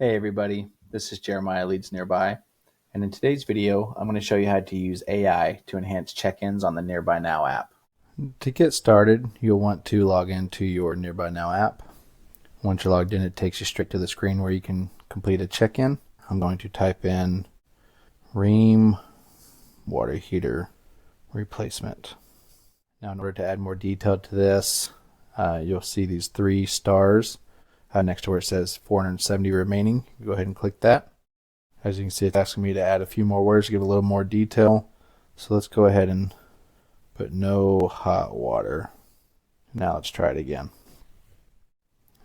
Hey everybody, this is Jeremiah Leads Nearby, and in today's video I'm going to show you how to use AI to enhance check-ins on the Nearby Now app. To get started, you'll want to log into your Nearby Now app. Once you're logged in, it takes you straight to the screen where you can complete a check-in. I'm going to type in Reem Water Heater Replacement. Now in order to add more detail to this, you'll see these 3 stars next to where it says 470 remaining. Go ahead and click that. As you can see, it's asking me to add a few more words to give a little more detail. So let's go ahead and put no hot water. Now let's try it again.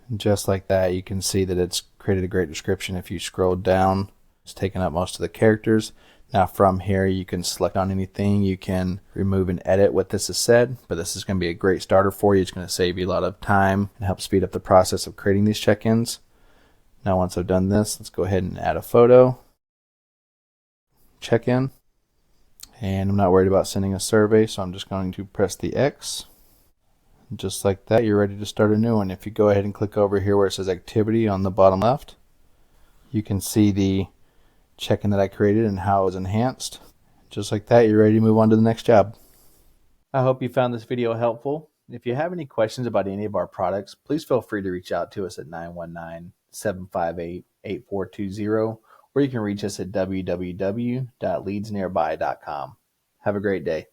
And just like that, you can see that it's created a great description. If you scroll down, it's taken up most of the characters. Now from here, you can select on anything. You can remove and edit what this has said, but this is going to be a great starter for you. It's going to save you a lot of time and help speed up the process of creating these check-ins. Now once I've done this, let's go ahead and add a photo. Check-in. And I'm not worried about sending a survey, so I'm just going to press the X. Just like that, you're ready to start a new one. If you go ahead and click over here where it says activity on the bottom left, you can see the check-in that I created and how it was enhanced. Just like that, you're ready to move on to the next job. I hope you found this video helpful. If you have any questions about any of our products, please feel free to reach out to us at 919-758-8420, or you can reach us at www.leadsnearby.com. Have a great day.